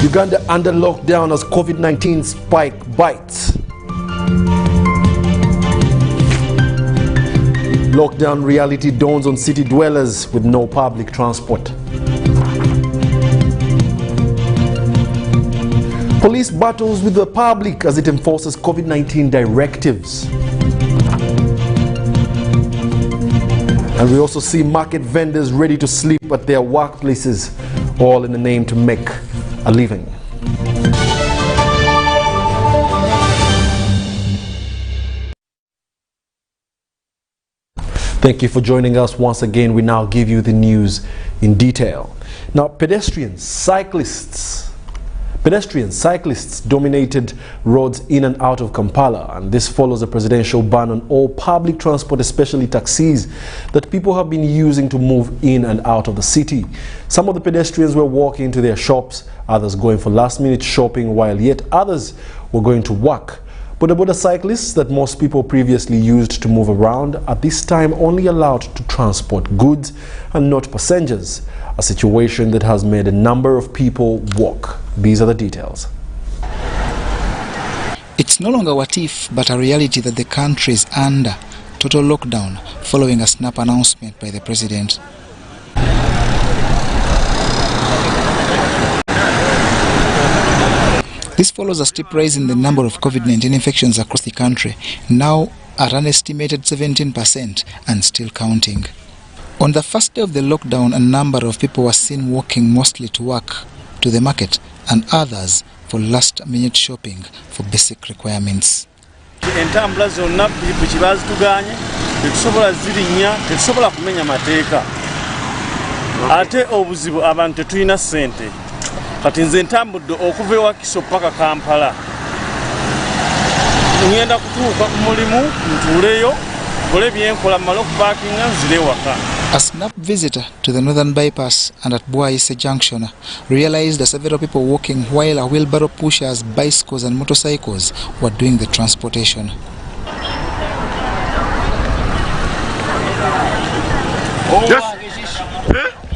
Uganda under lockdown as COVID-19 spike bites. Lockdown reality dawns on city dwellers with no public transport. Police battles with the public as it enforces COVID-19 directives. And we also see market vendors ready to sleep at their workplaces, all in the name to make a living. Thank you for joining us once again. We now give you the news in detail. Now, pedestrians, cyclists dominated roads in and out of Kampala, and this follows a presidential ban on all public transport, especially taxis, that people have been using to move in and out of the city. Some of the pedestrians were walking to their shops, others going for last-minute shopping, while yet others were going to work. Boda cyclists that most people previously used to move around are this time only allowed to transport goods and not passengers, a situation that has made a number of people walk. These are the details. It's no longer what if, but a reality that the country is under total lockdown following a snap announcement by the president. This follows a steep rise in the number of COVID-19 infections across the country, now at an estimated 17% and still counting. On the first day of the lockdown, a number of people were seen walking mostly to work, to the market, and others for last-minute shopping for basic requirements. Kati nze ntambudde okuva ewa Kiso paka Kampala. Ngenda kutuuka ku mulimu ntuuleyo kole byenkola mmale okupaakinga nzire waka. A snap visitor to the northern bypass and at Bwaise Junction realized that several people walking while a wheelbarrow pushers, bicycles and motorcycles were doing the transportation.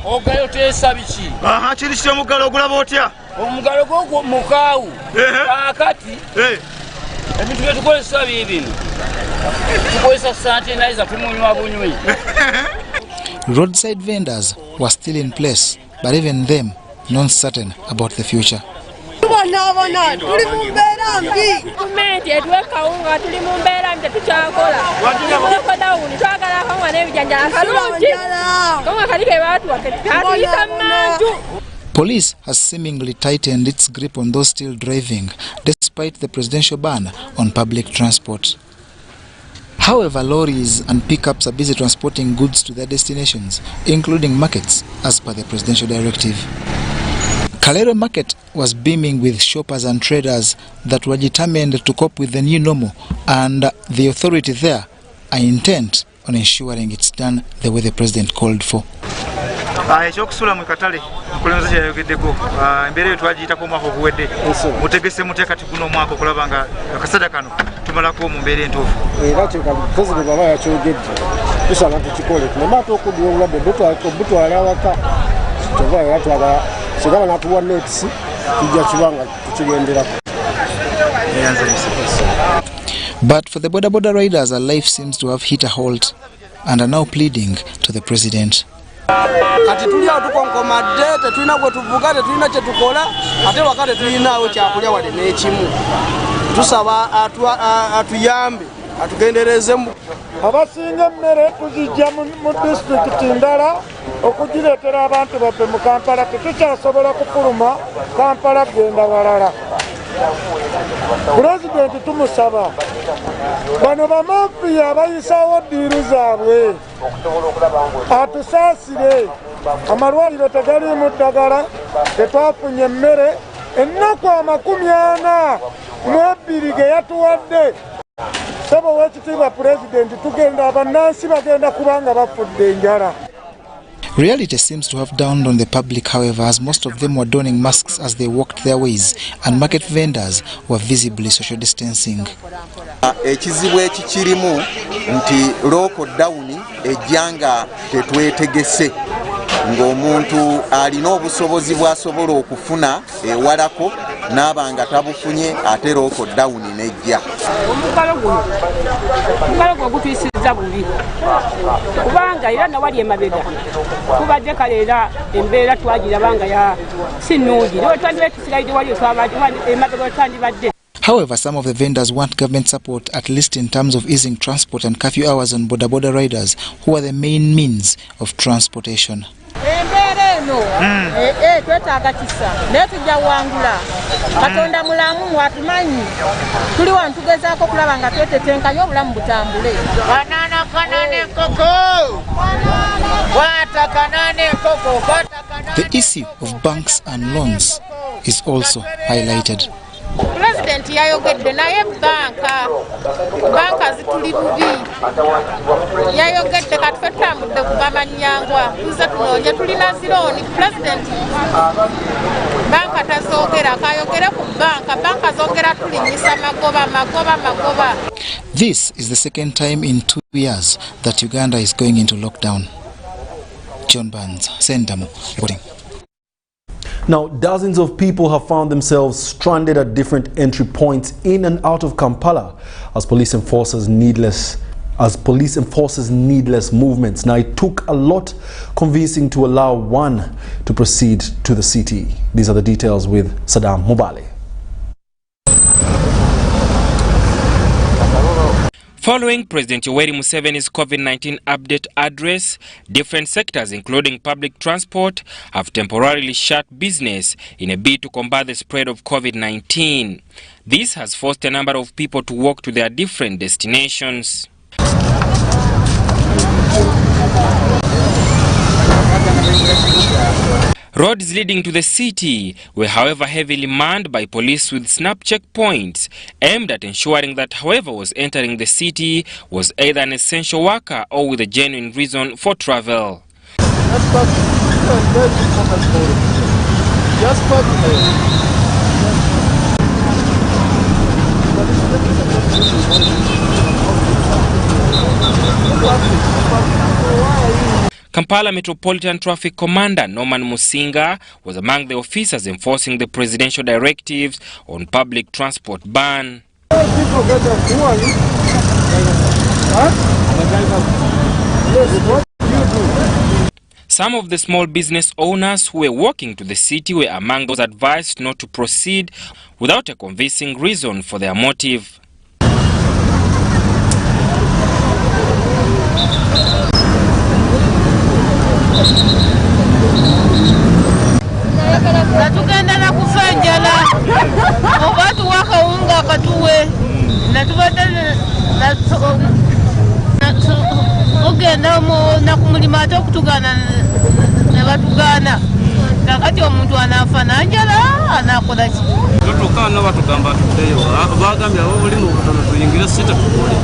Ogayo tesa bichi. Aha chiri omugalo ogulaba otya? Omugalo gwo mukaawu. Akati. Ebintu bye tukozesa bibino. Tukozesa sanitizer tumunywa bunywi. Roadside vendors were still in place, but even them not certain about the future. Police has seemingly tightened its grip on those still driving, despite the presidential ban on public transport. However, lorries and pickups are busy transporting goods to their destinations, including markets, as per the presidential directive. Kalero Market was beaming with shoppers and traders that were determined to cope with the new normal, and the authority there are intent on ensuring it's done the way the president called for. Ekyokusula mu katale mukulembeze kyayogeddeko embeera eyo twagiyitako omwaka oguwedde mutegese mutya kati guno omwaka okulaba nga akasada kano tumalako mu mbeera entuufu era pulezidenti aba yakyogedde tusaba tukikole tunemaata okuddira obulwadde butwala awaka kyova era twagala sigaba natuwa notisi tujja kibanga tukigenderako. But for the border riders, our life seems to have hit a halt and are now pleading to the president. Kati tulya tukonkomadde tetulina gwe tuvuga tetulina kye tukola ate wakati tulinaawo kyakulya wadde n'ekimu tusaba atuyambe atugendereze. Abasinga emmere tuzijja mu disitulikiti ndala okugireetera abantu baffe mu Kampala tetukyasobola kufuluma Kampala kugenda walala. Pulezidenti tumusaba bano bamafiya abayisawo ddiiru zaabwe atusaasire, amalwaliro tegaliimu ddagala, tetwafunye emmere, ennaku 42 ge yatuwadde. Saba w'ekitiibwa pulezidenti tugenda abannansi bagenda kubanga bafudde enjala. Reality seems to have dawned on the public, however, as most of them were donning masks as they walked their ways, and market vendors were visibly social distancing. Ekizibu ekikirimu nti lockdown ejjanga tetwetegese ng'omuntu alina obusobozi bw'asobola okufuna ewalako n'abanga tabufunye ate lockdown nejja. Omugalo gwo gutuyisizza bubi kubanga era nawali emabega kubadde kale era embeera twagirabanga ya si nnungi nawe twandibadde tusigalidde waliyo emabega twandibadde. However, some of the vendors want government support, at least in terms of easing transport and curfew hours on border riders, who are the main means of transportation. Twetaaga kisa naye tujja wangula Katonda mulamu watumanyi tuli wano tugezaako kulaba nga twetetenkanye obulamu butambule. The issue of banks and loans is also highlighted. President yayogedde naye banka zituli bubi yayogedde kati ffe tutambudde kugamba nyangwa tuze tunoonye tulina zirooni President banka tazoogera kayogere ku banka zoogera tulinyisa magoba. This is the second time in 2 years that Uganda is going into lockdown. John Barnes, Sendamo, reporting. Now, dozens of people have found themselves stranded at different entry points in and out of Kampala as police enforces needless movements. Now, it took a lot convincing to allow one to proceed to the city. These are the details with Saddam Mubale. Following President Yoweri Museveni's COVID-19 update address, different sectors including public transport have temporarily shut business in a bid to combat the spread of COVID-19. This has forced a number of people to walk to their different destinations. Roads leading to the city were, however, heavily manned by police with snap checkpoints aimed at ensuring that whoever was entering the city was either an essential worker or with a genuine reason for travel. Kampala Metropolitan Traffic Commander Norman Musinga was among the officers enforcing the presidential directives on public transport ban. Some of the small business owners who were walking to the city were among those advised not to proceed without a convincing reason for their motive. Natugenda kufa enjala oba tuwa akawunga katuwe natubadde ogenda nakumulima ate okutugana ne batugana kakati omuntu anaafa nanjala anaakola ki tutukaana batugamba tuddeyo bagambye abo buli n'obutono tuyingire sita tukole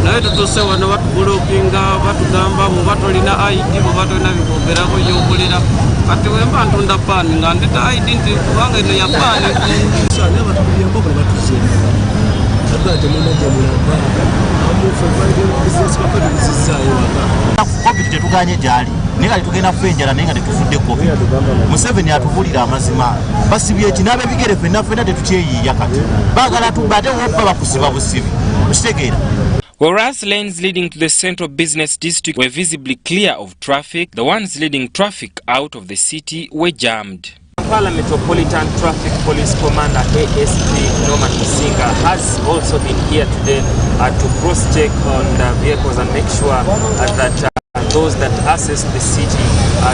naye tutuse wano batubulookinga batugamba bw'oba tolina ID bw'oba tolina bikwogerako y'okolera kati wemba ntunda paani nga ndeta ID nti kubanga eno ya paani naye batuguliyamba buli batuzemba agala temunajamulamba amufe bizinesi bakabizizaayo waka covid tetuganye gyali naye nga tetugenda kufa enjala naye nga tetufudde covid Museveni atubulira amazima basibye eki n'abebigere ffenna tetukyeyiiya kati baagala tubba ate wobba bakusiba busibi okitegeera. Whereas lanes leading to the central business district were visibly clear of traffic, the ones leading traffic out of the city were jammed. Kampala Metropolitan Traffic Police Commander ASP Norman Musinga has also been here today to cross-check on the vehicles and make sure that those that access the city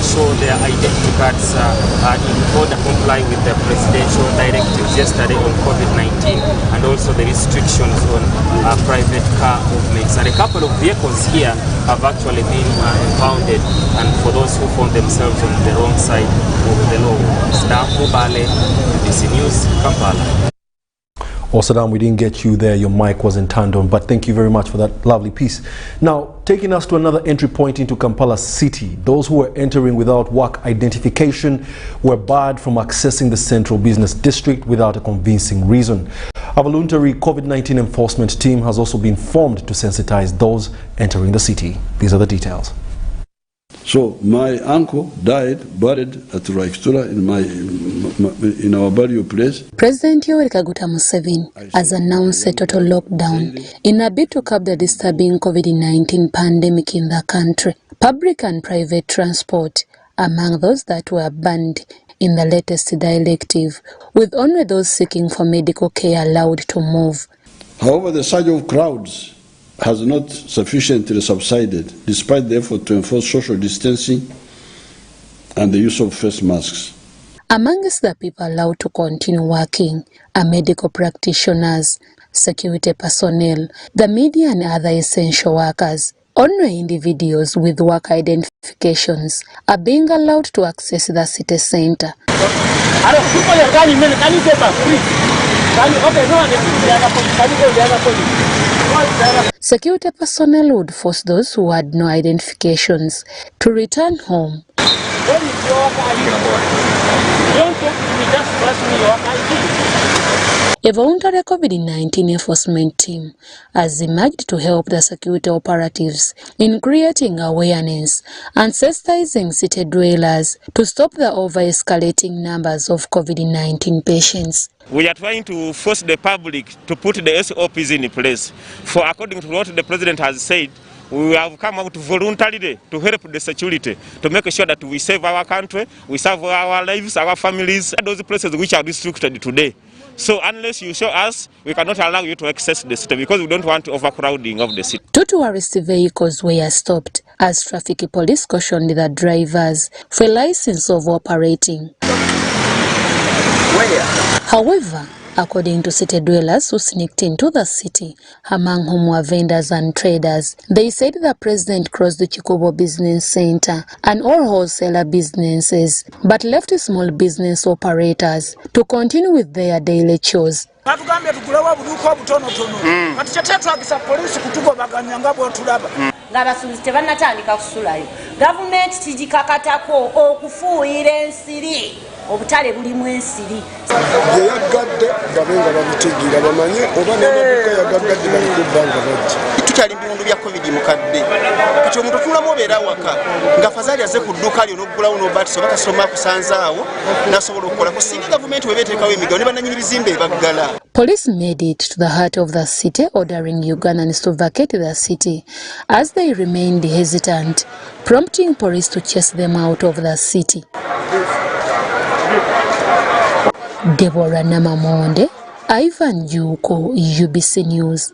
show their identity cards in order to comply with the presidential directives yesterday on COVID-19 and also the restrictions on private car movements. And a couple of vehicles here have actually been impounded, and for those who found themselves on the wrong side of the law. Saddam Mubale, UBC News, Kampala. Oh, Saddam, we didn't get you there. Your mic wasn't turned on, but thank you very much for that lovely piece. Now, taking us to another entry point into Kampala City, those who were entering without work identification were barred from accessing the central business district without a convincing reason. A voluntary COVID-19 enforcement team has also been formed to sensitize those entering the city. These are the details. So my uncle died, buried at Raikstola in our burial place. President Yoweri Kaguta Museveni has announced a total lockdown in a bid to curb the disturbing COVID-19 pandemic in the country. Public and private transport among those that were banned in the latest directive, with only those seeking for medical care allowed to move. However, the surge of crowds has not sufficiently subsided, despite the effort to enforce social distancing and the use of face masks. Amongst the people allowed to continue working are medical practitioners, security personnel, the media and other essential workers. Only individuals with work identifications are being allowed to access the city center. Security personnel would force those who had no identifications to return home. A voluntary COVID-19 enforcement team has emerged to help the security operatives in creating awareness and sensitizing city dwellers to stop the over-escalating numbers of COVID-19 patients. We are trying to force the public to put the SOPs in place. For according to what the President has said, we have come out voluntarily to help the security, to make sure that we save our country, we save our lives, our families, those places which are restricted today. So unless you show us, we cannot allow you to access the city because we don't want overcrowding of the city. 2 tourist vehicles were stopped as traffic police cautioned the drivers for a license of operating. However, according to city dwellers who sneaked into the city, among whom were vendors and traders, they said the president closed the Chikobo Business Center and all wholesaler businesses, but left small business operators to continue with their daily chores. Ngabasuubizi tebannatandika kusulayo. Gavumenti tigikakatako okufuuyira ensiri obutale bulimu ensiri. Ye yaggadde gabenga babitegeera bamanye oba n'amaduuka yagaggadde bali ku bbanga bajja. Tukyali mu biwundu bya COVID mukadde. Kati omuntu otuulamu obeera waka nga fazaali azze ku dduuka lyo n'oggulawo n'obaatisa oba kasitoma akusanzaawo n'asobola okukolako singa gavumenti weba eteekawo emigabo ne bannannyini bizimbe ebaggala. Police made it to the heart of the city, ordering Ugandans to vacate the city as they remained hesitant, prompting police to chase them out of the city. Deborah Namamonde, Ivan Juko, UBC News.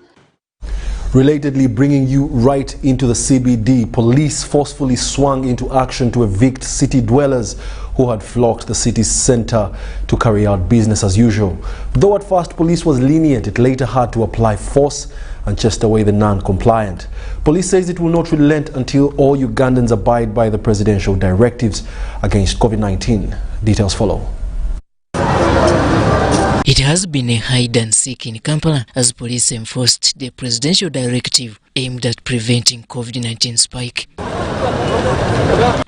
Relatedly, bringing you right into the CBD, police forcefully swung into action to evict city dwellers who had flocked the city's center to carry out business as usual. Though at first police was lenient, it later had to apply force and chased away the non-compliant. Police says it will not relent until all Ugandans abide by the presidential directives against COVID-19. Details follow. It has been a hide and seek in Kampala as police enforced the presidential directive aimed at preventing COVID-19 spike.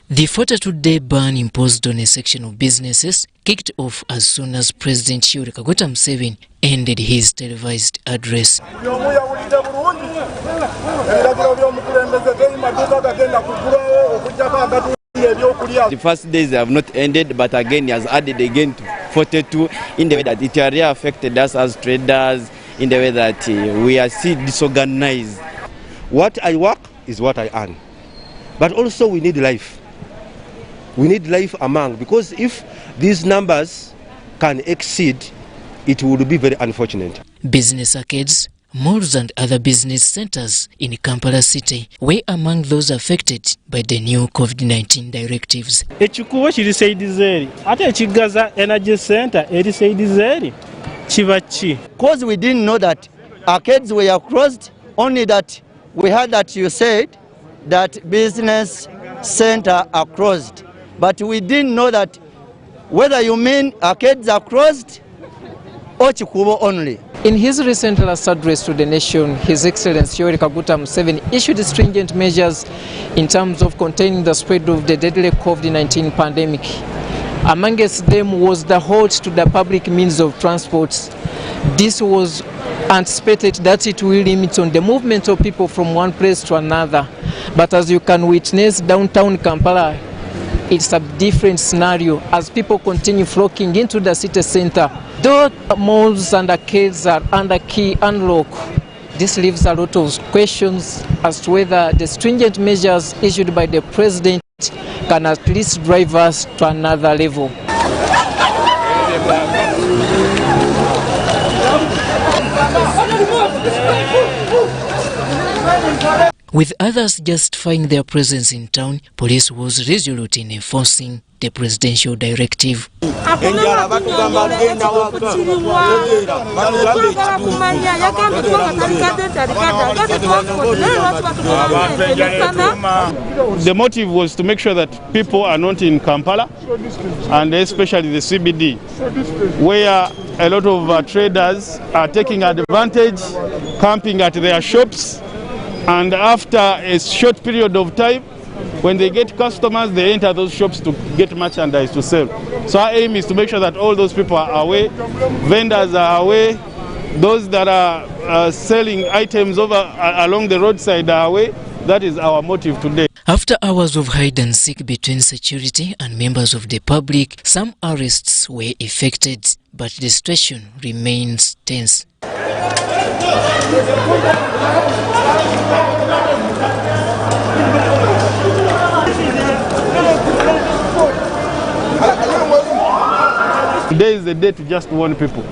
The 42-day ban imposed on a section of businesses kicked off as soon as President Yoweri Kaguta Museveni ended his televised address. The first days have not ended, but again he has added again to 42 in the way that it really affected us as traders, in the way that we are still disorganized. What I work is what I earn. But also we need life. We need life among, because if these numbers can exceed, it would be very unfortunate. Business arcades, malls and other business centers in Kampala city were among those affected by the new COVID-19 directives. Ekikubo kiri saidizeeri ate ekigaza energy center eri saidizeeri kiba ki? Because we didn't know that arcades were closed, only that we heard that you said that business center are closed, but we didn't know that whether you mean arcades are closed or Chikubo only. In his recent last address to the nation, His Excellency Yoweri Kaguta Museveni issued stringent measures in terms of containing the spread of the deadly COVID-19 pandemic. Amongst them was the halt to the public means of transport. This was anticipated that it will limit on the movement of people from one place to another. But as you can witness, downtown Kampala, it's a different scenario as people continue flocking into the city center. Though malls and arcades are under key unlock, this leaves a lot of questions as to whether the stringent measures issued by the president can at least drive us to another level. With others justifying their presence in town, police was resolute in enforcing the presidential directive. The motive was to make sure that people are not in Kampala, and especially the CBD, where a lot of traders are taking advantage, camping at their shops, and after a short period of time, when they get customers, they enter those shops to get merchandise to sell. So our aim is to make sure that all those people are away, vendors are away, those that are selling items along the roadside are away. That is our motive today. After hours of hide and seek between security and members of the public, some arrests were effected, but the situation remains tense. Today is the day to just warn people.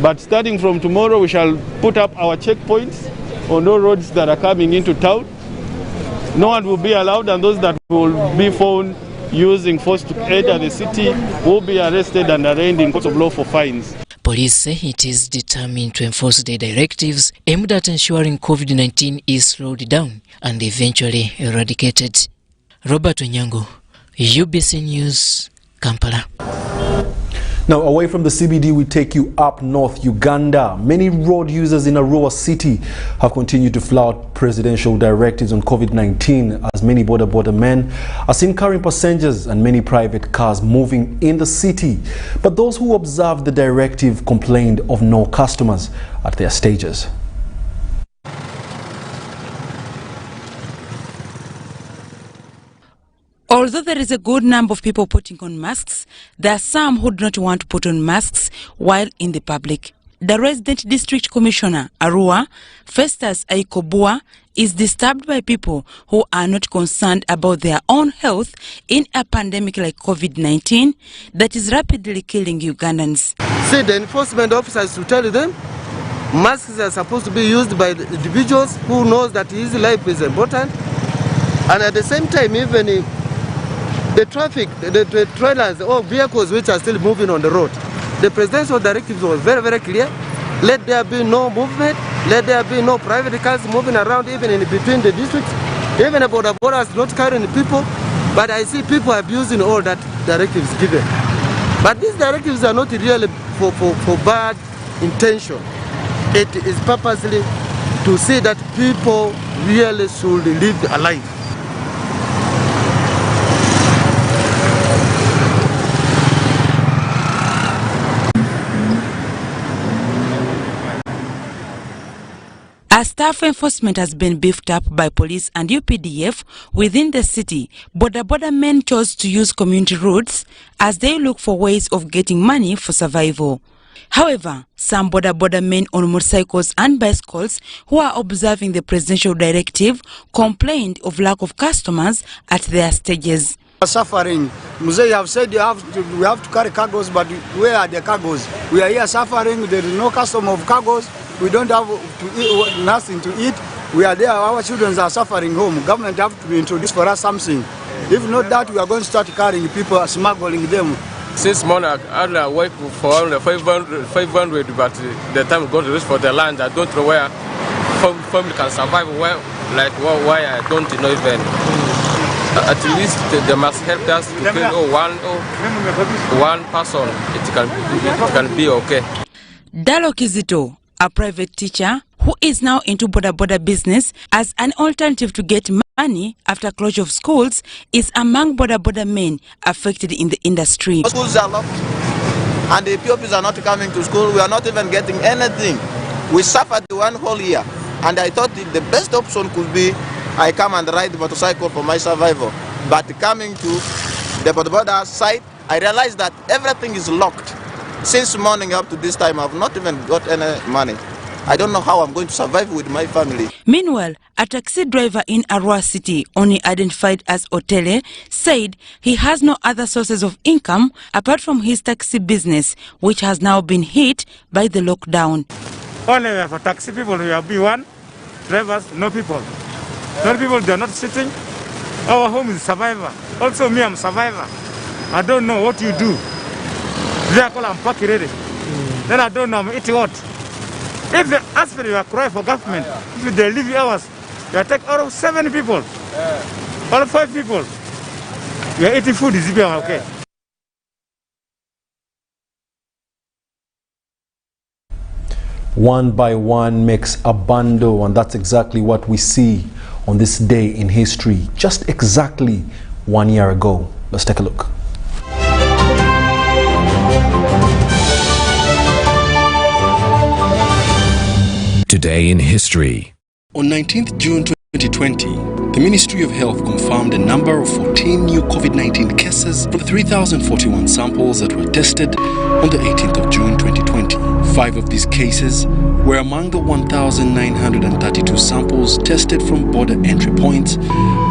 But starting from tomorrow, we shall put up our checkpoints on all roads that are coming into town. No one will be allowed, and those that will be found using force to enter the city will be arrested and arraigned in courts of law for fines. Police say it is determined to enforce the directives aimed at ensuring COVID-19 is slowed down and eventually eradicated. Robert Onyango, UBC News, Kampala. Now, away from the CBD, we take you up north, Uganda. Many road users in Arua city have continued to flout presidential directives on COVID-19 as many border men are seen carrying passengers and many private cars moving in the city. But those who observed the directive complained of no customers at their stages. Although there is a good number of people putting on masks, there are some who do not want to put on masks while in the public. The resident district commissioner, Arua, Festus Aikobua, is disturbed by people who are not concerned about their own health in a pandemic like COVID-19 that is rapidly killing Ugandans. See, the enforcement officers to tell them masks are supposed to be used by the individuals who knows that his life is important, and at the same time, even the traffic, the trailers or vehicles which are still moving on the road. The presidential directives was very, very clear. Let there be no movement, let there be no private cars moving around even in between the districts. Even the border is not carrying people, but I see people abusing all that directives given. But these directives are not really for bad intention. It is purposely to see that people really should live a life. As staff enforcement has been beefed up by police and UPDF within the city, border men chose to use community roads as they look for ways of getting money for survival. However, some border men on motorcycles and bicycles who are observing the presidential directive complained of lack of customers at their stages. Suffering. Mzee, you have said we have to carry cargoes, but where are the cargoes? We are here suffering. There is no customer of cargoes. We don't have to eat, nothing to eat. We are there. Our children are suffering home. Government have to introduce for us something. If not that, we are going to start carrying people, smuggling them. Since morning, I work for only 500, but the time going to reach for the land, I don't know where family can survive. Where, like why I don't know even. At least they must help us to kill one person. It can be okay. Dalo Kizito, a private teacher who is now into border business as an alternative to get money after closure of schools, is among border men affected in the industry. Schools are locked and the pupils are not coming to school. We are not even getting anything. We suffered one whole year, and I thought the best option could be I come and ride motorcycle for my survival. But coming to the border side, I realized that everything is locked. Since morning up to this time, I've not even got any money. I don't know how I'm going to survive with my family. Meanwhile, a taxi driver in Arua City, only identified as Otele, said he has no other sources of income apart from his taxi business, which has now been hit by the lockdown. Only for taxi people, we have B1, drivers, no people. No people, they are not sitting. Our home is survivor. Also me, I'm survivor. I don't know what you do. Vehicle, I'm parking ready. Then I don't know, I'm eating what. If they ask for your cry for government, if they leave ours, you take out of 7 people, all 5 people. You are eating food, is it okay? One by one makes a bundle, and that's exactly what we see on this day in history, just exactly 1 year ago. Let's take a look. Today in history. On 19th June 2020, the Ministry of Health confirmed a number of 14 new COVID-19 cases from the 3,041 samples that were tested on the 18th of June 2020. 5 of these cases were among the 1,932 samples tested from border entry points,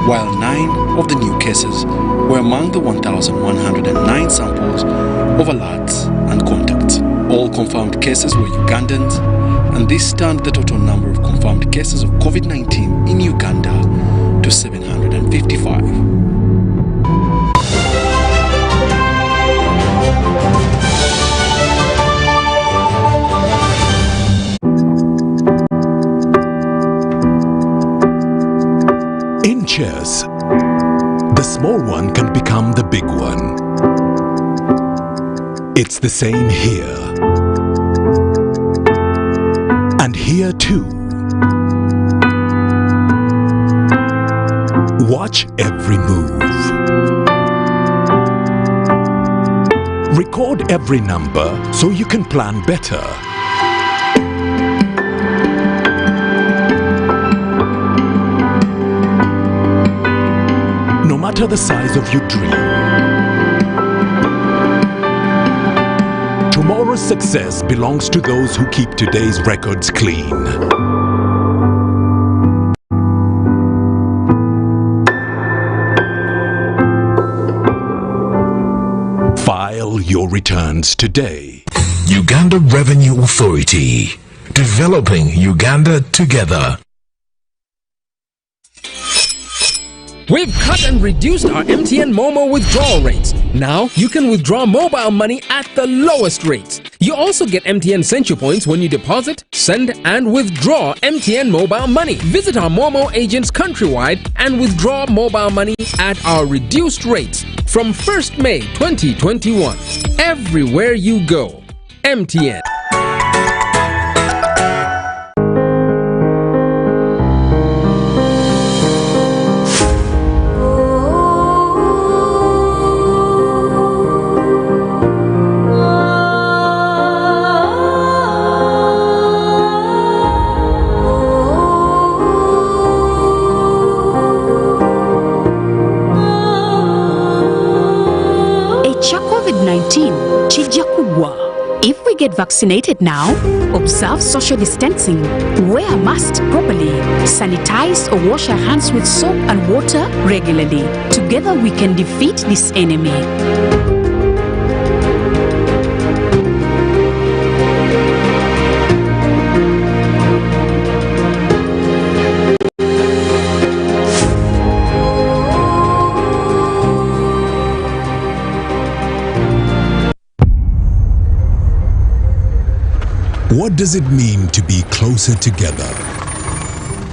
while 9 of the new cases were among the 1,109 samples of alerts and contacts. All confirmed cases were Ugandans, and this turned the total number of confirmed cases of COVID-19 in Uganda to 755. In chess, the small one can become the big one. It's the same here. And here too. Watch every move. Record every number so you can plan better. No matter the size of your dream, tomorrow's success belongs to those who keep today's records clean. File your returns today. Uganda Revenue Authority. Developing Uganda together. We've cut and reduced our MTN Momo withdrawal rates. Now you can withdraw mobile money at the lowest rates. You also get MTN Central Points when you deposit, send and withdraw MTN mobile money. Visit our Momo agents countrywide and withdraw mobile money at our reduced rates from 1st May 2021. Everywhere you go, MTN. If we get vaccinated now, observe social distancing, wear a mask properly, sanitize or wash our hands with soap and water regularly. Together we can defeat this enemy. What does it mean to be closer together?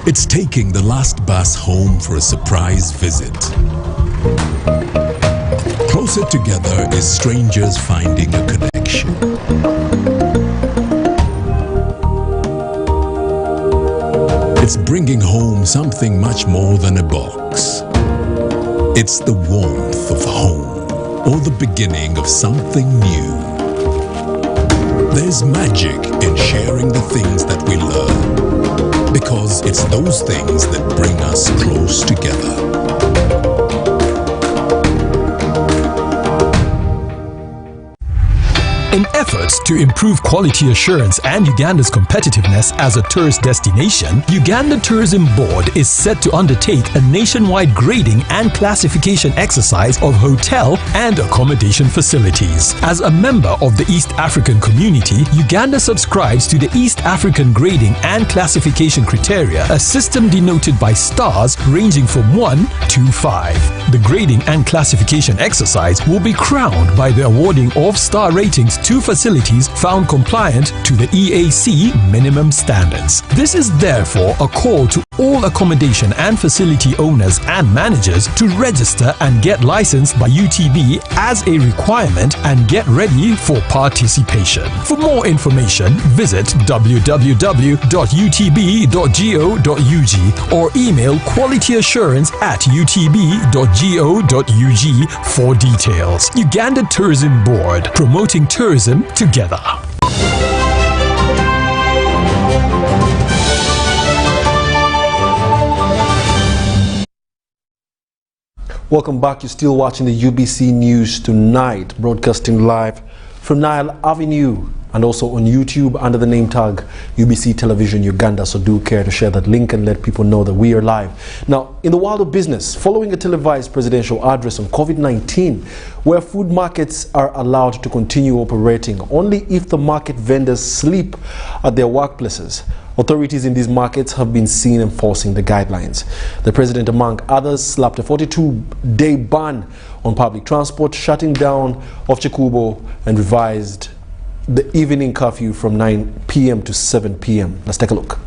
It's taking the last bus home for a surprise visit. Closer together is strangers finding a connection. It's bringing home something much more than a box. It's the warmth of home, or the beginning of something new. There's magic in sharing the things that we love. Because it's those things that bring us close together. In efforts to improve quality assurance and Uganda's competitiveness as a tourist destination, Uganda Tourism Board is set to undertake a nationwide grading and classification exercise of hotel and accommodation facilities. As a member of the East African community, Uganda subscribes to the East African Grading and Classification Criteria, a system denoted by stars ranging from 1 to 5. The grading and classification exercise will be crowned by the awarding of star ratings to facilities found compliant to the EAC minimum standards. This is therefore a call to all accommodation and facility owners and managers to register and get licensed by UTB as a requirement and get ready for participation. For more information, visit www.utb.go.ug or email qualityassurance@utb.go.ug for details. Uganda Tourism Board, promoting tourism together. Welcome back. You're still watching the UBC News Tonight, broadcasting live from Nile Avenue and also on YouTube under the name tag UBC Television Uganda. So do care to share that link and let people know that we are live. Now, in the world of business, following a televised presidential address on COVID-19, where food markets are allowed to continue operating only if the market vendors sleep at their workplaces, authorities in these markets have been seen enforcing the guidelines. The president, among others, slapped a 42-day ban on public transport, shutting down of Chikubo, and revised the evening curfew from 9 p.m. to 7 p.m. Let's take a look.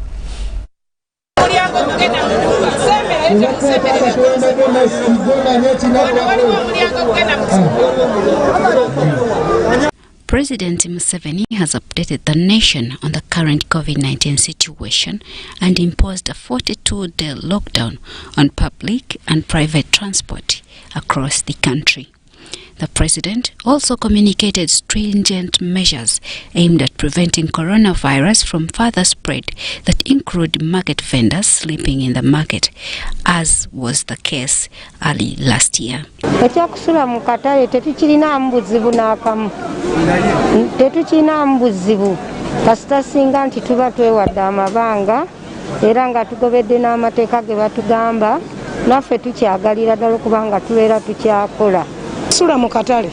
President Museveni has updated the nation on the current COVID-19 situation and imposed a 42-day lockdown on public and private transport across the country. The president also communicated stringent measures aimed at preventing coronavirus from further spread that include market vendors sleeping in the market, as was the case early last year. Ekyakusula mu katale tetukirina mbuzibu n'akamu. Tetukirina mbuzibu kasita singa nti tuba twewadde amabanga era nga tugobedde n'amateeka ge batugamba naffe tukyagalira ddala okubanga tubeera tukyakola. Sula mu katale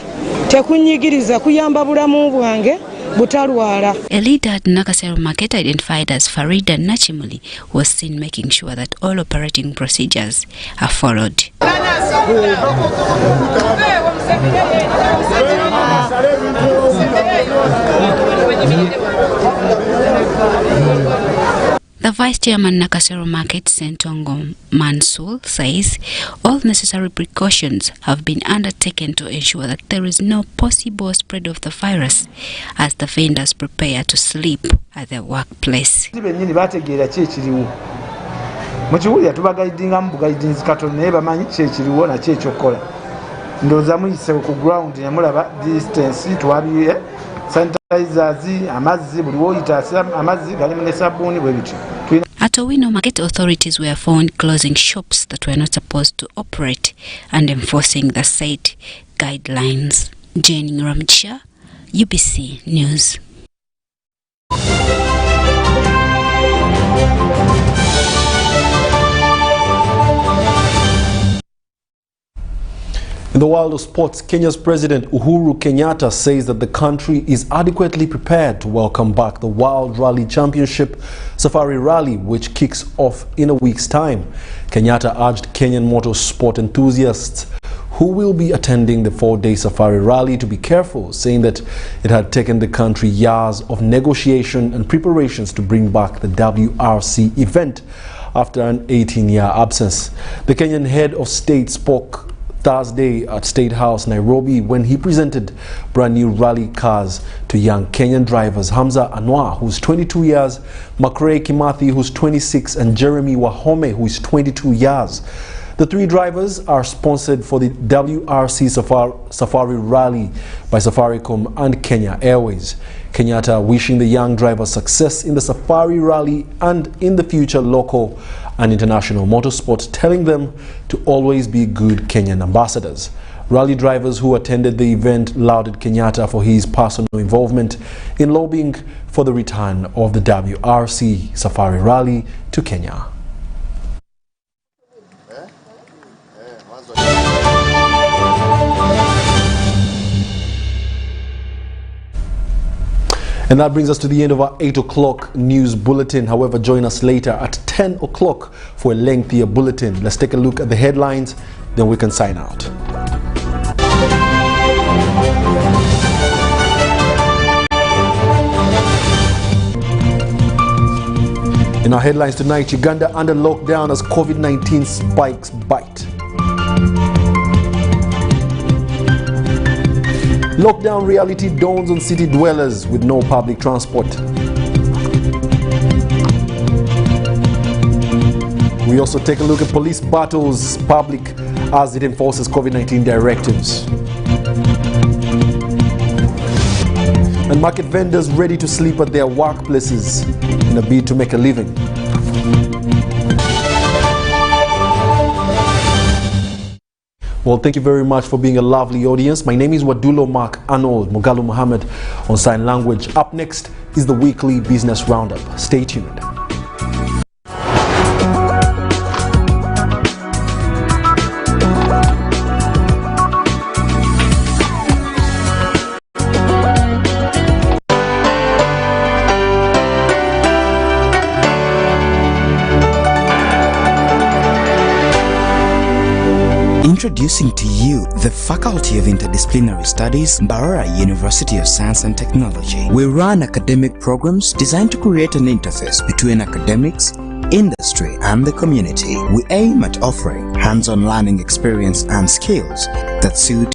tekunyigiriza kuyamba bulamu bwange butalwala. A leader at Nakasero Market, identified as Farida Nachimuli, was seen making sure that all operating procedures are followed. The Vice Chairman Nakasero Market, Sentongo Mansul, says all necessary precautions have been undertaken to ensure that there is no possible spread of the virus as the vendors prepare to sleep at their workplace. At Owino Market, authorities were found closing shops that were not supposed to operate and enforcing the said guidelines. Jane Ramcha, UBC News. In the world of sports, Kenya's President Uhuru Kenyatta says that the country is adequately prepared to welcome back the World Rally Championship Safari Rally, which kicks off in a week's time. Kenyatta urged Kenyan motorsport enthusiasts who will be attending the 4-day Safari Rally to be careful, saying that it had taken the country years of negotiation and preparations to bring back the WRC event after an 18-year absence. The Kenyan head of state spoke Thursday at State House, Nairobi, when he presented brand new rally cars to young Kenyan drivers Hamza Anwar, who's 22 years, Makray Kimathi, who's 26, and Jeremy Wahome, who is 22 years. The three drivers are sponsored for the WRC Safari Rally by Safaricom and Kenya Airways. Kenyatta wishing the young drivers success in the Safari Rally and in the future local and international motorsport, telling them to always be good Kenyan ambassadors. Rally drivers who attended the event lauded Kenyatta for his personal involvement in lobbying for the return of the WRC Safari Rally to Kenya. And that brings us to the end of our 8 o'clock news bulletin. However, join us later at 10 o'clock for a lengthier bulletin. Let's take a look at the headlines, then we can sign out. In our headlines tonight, Uganda under lockdown as COVID-19 spikes bite. Lockdown reality dawns on city dwellers with no public transport. We also take a look at police battles public as it enforces COVID-19 directives. And market vendors ready to sleep at their workplaces in a bid to make a living. Well, thank you very much for being a lovely audience. My name is Wadulo Mark Arnold Mugalu Muhammad on sign language. Up next is the weekly business roundup. Stay tuned. Introducing to you the Faculty of Interdisciplinary Studies, Mbarara University of Science and Technology. We run academic programs designed to create an interface between academics, industry, and the community. We aim at offering hands-on learning experience and skills that suit